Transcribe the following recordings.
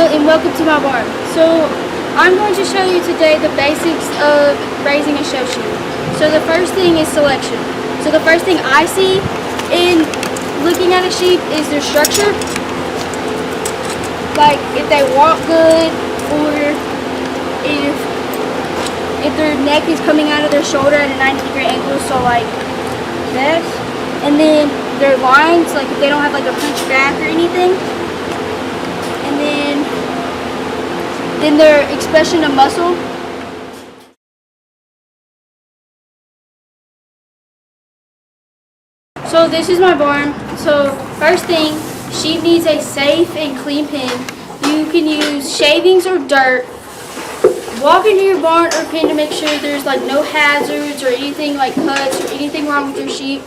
and welcome to my barn. So I'm going to show you today the basics of raising a show sheep. So the first thing is selection. So the first thing I see in looking at a sheep is their structure. Like if they walk good, or if their neck is coming out of their shoulder at a 90-degree angle, so like this. And then their lines, like if they don't have like a punch back or anything. And then their expression of muscle. So this is my barn. So first thing, sheep needs a safe and clean pen. You can use shavings or dirt. Walk into your barn or pen to make sure there's like no hazards or anything like cuts or anything wrong with your sheep.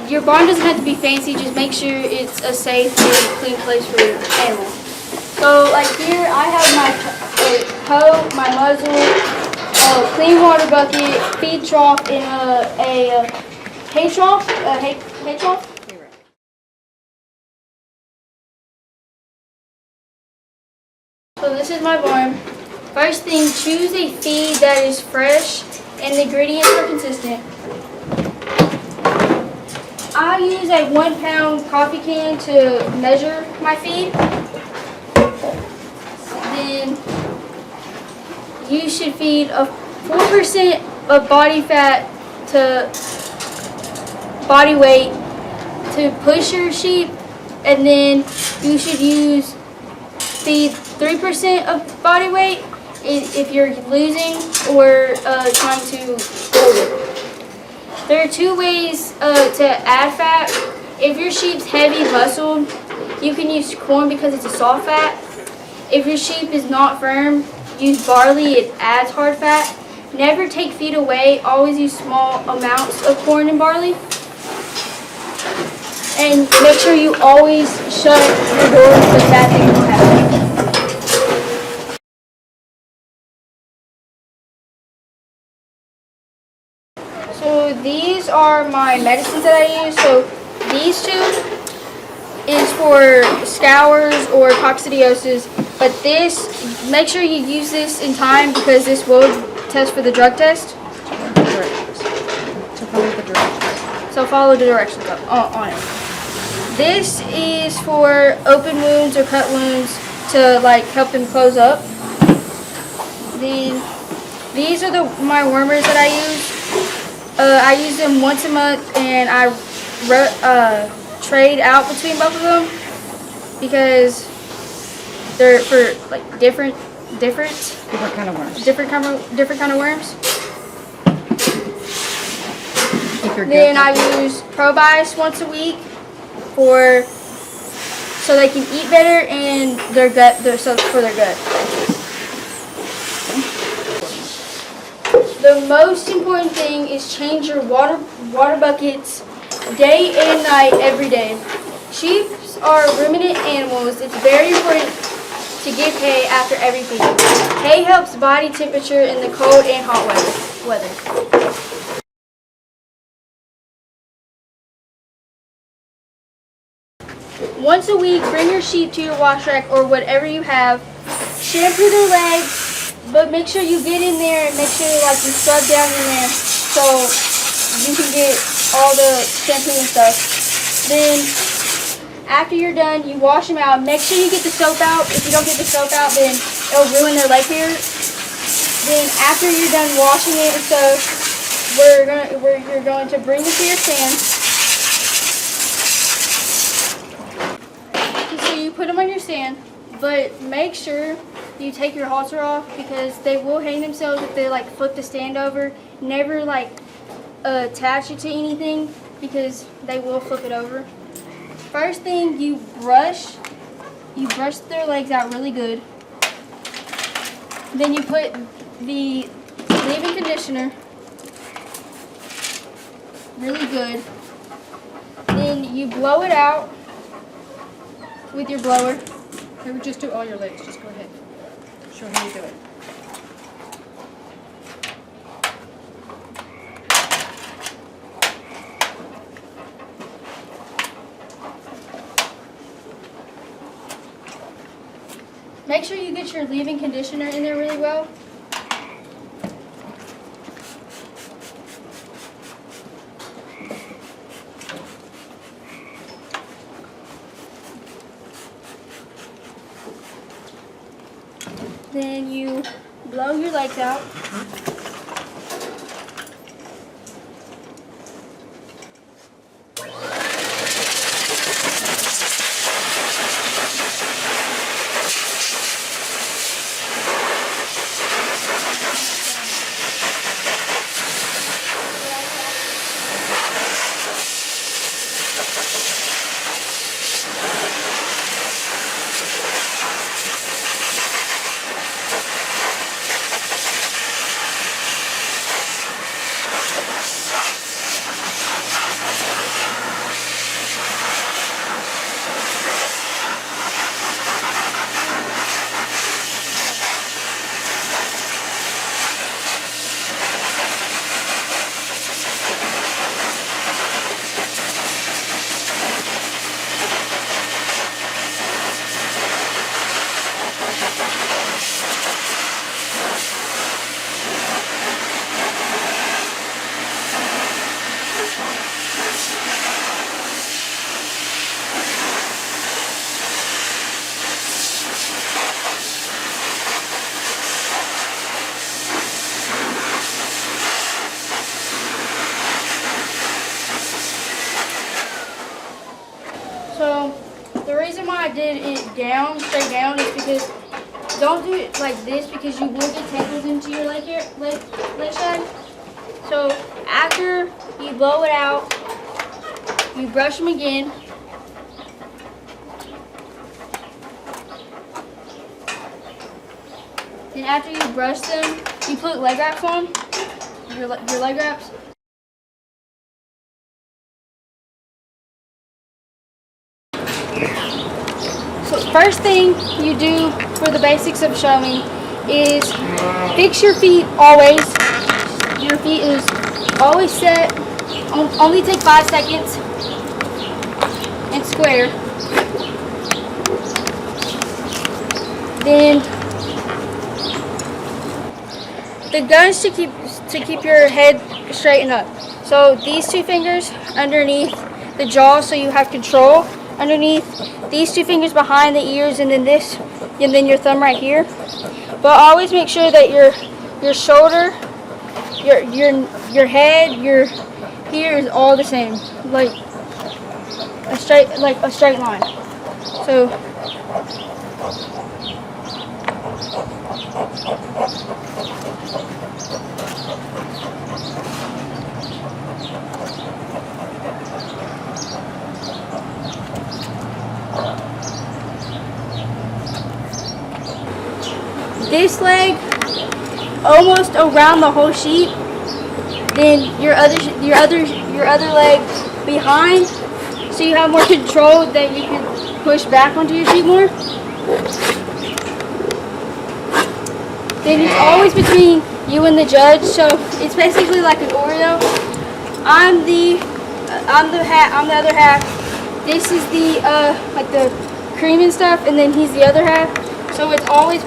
Your barn doesn't have to be fancy, just make sure it's a safe and clean place for your animal. So like here I have my hoe, my muzzle, a clean water bucket, feed trough, and a hay trough. Hay trough. So this is my barn. First thing, choose a feed that is fresh and the ingredients are consistent. I use a 1 pound coffee can to measure my feed. Then you should feed a 4% of body fat to body weight to push your sheep, and then you should feed 3% of body weight if you're losing or trying to hold it. There are two ways to add fat. If your sheep's heavy muscled, you can use corn because it's a soft fat. If your sheep is not firm, use barley, it adds hard fat. Never take feed away, always use small amounts of corn and barley. And make sure you always shut your door so bad things don't happen. So these are my medicines that I use. So these two is for scours or coccidiosis, but this, make sure you use this in time because this will test for the drug test. So follow the directions on it. This is for open wounds or cut wounds to like help them close up. Then these are my wormers that I use. I use them once a month, and I trade out between both of them because they're for like different kind of worms. Different kind of worms. Then I use Probice once a week so they can eat better and for their gut. The most important thing is change your water buckets day and night every day. Sheep are ruminant animals. It's very important to give hay after every feed. Hay helps body temperature in the cold and hot weather. Once a week, bring your sheep to your wash rack or whatever you have. Shampoo their legs, but make sure you get in there and make sure like you scrub down in there so you can get all the shampoo and stuff. Then after you're done, you wash them out. Make sure you get the soap out. If you don't get the soap out, then it'll ruin their leg hair. Then after you're done washing it and stuff, you're going to bring them to your stand. So you put them on your stand, but make sure you take your halter off because they will hang themselves if they like flip the stand over. Never like attach it to anything because they will flip it over. First thing, you brush their legs out really good. Then you put the leave-in conditioner really good. Then you blow it out with your blower. Or just do all your legs. Just go ahead. Show how you do it. make sure you get your leave-in conditioner in there really well. Then you blow your legs out. So the reason why I did it down, straight down, is because don't do it like this because you will get tangles into your leg shag. So after you blow it out, you brush them again. And after you brush them, you put leg wraps on, your leg wraps. So first thing you do for the basics of showing is fix your feet always. Your feet is always set, only take 5 seconds, and square. Then the guns to keep your head straightened up. So these 2 fingers underneath the jaw, so you have control. Underneath these 2 fingers behind the ears, and then this, and then your thumb right here. But always make sure that your shoulder, your head, your here is all the same, like a straight line. So this leg almost around the whole sheet, then your other leg behind, so you have more control that you can push back onto your sheet more. Then it's always between you and the judge, so it's basically like an Oreo. I'm the other half. This is the like the cream and stuff, and then he's the other half. So it's always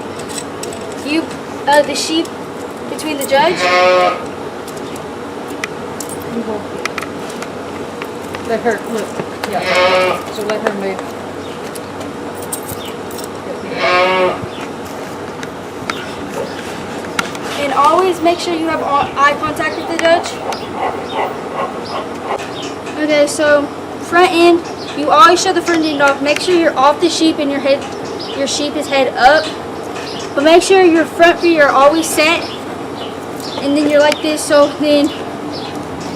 you, the sheep between the judge. Let her look. Yeah. So let her move. And always make sure you have eye contact with the judge. Okay, so front end, you always show the front end off. Make sure you're off the sheep and your sheep is head up. But make sure your front feet are always set, and then you're like this. So then,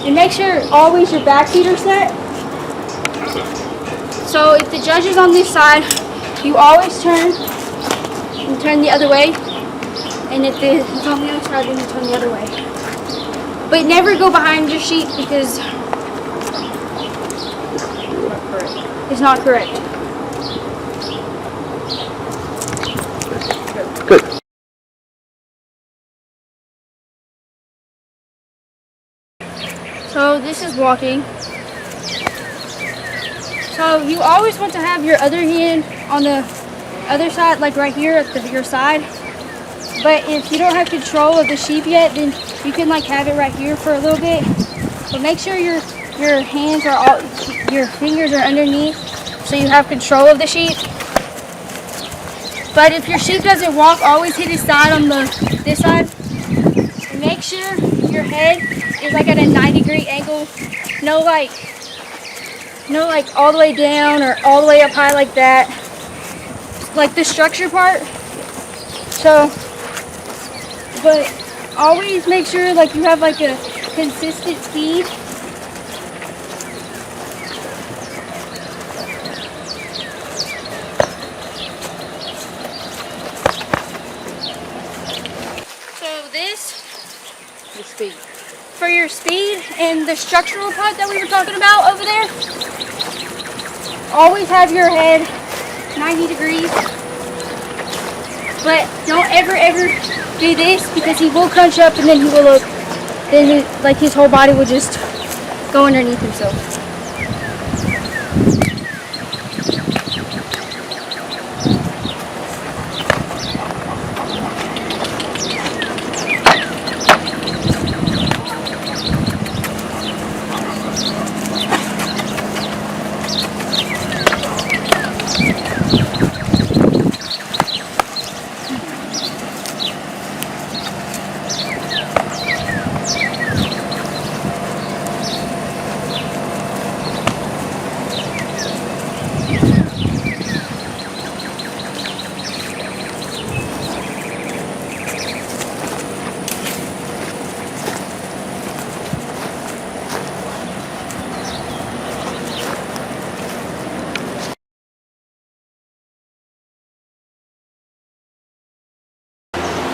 and make sure always your back feet are set. So if the judge is on this side, you always turn and turn the other way. And if it's on the other side, then you turn the other way. But never go behind your sheep because it's not correct. Good. So this is walking. So you always want to have your other hand on the other side, like right here at your side. But if you don't have control of the sheep yet, then you can like have it right here for a little bit. But make sure your hands are all, your fingers are underneath, so you have control of the sheep. But if your sheep doesn't walk, always hit his side on this side. And make sure your head is like at a 90-degree angle. No like all the way down or all the way up high like that. Like the structure part. So, but always make sure like you have like a consistent speed. So this, Your speed. for your speed, and the structural part that we were talking about over there, always have your head 90 degrees. But don't ever do this, because he will crunch up and then he will look, then like his whole body will just go underneath himself.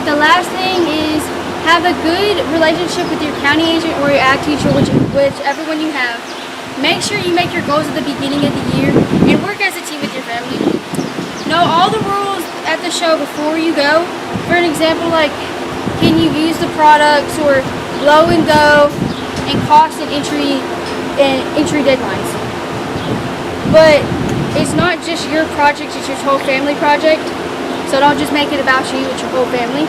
The last thing is have a good relationship with your county agent or your ag teacher, whichever one you have. Make sure you make your goals at the beginning of the year and work as a team with your family. Know all the rules at the show before you go. For an example, like can you use the products, or blow and go, and cost and entry deadlines. But it's not just your project, it's your whole family project. So don't just make it about you, it's your whole family.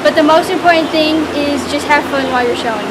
But the most important thing is just have fun while you're showing.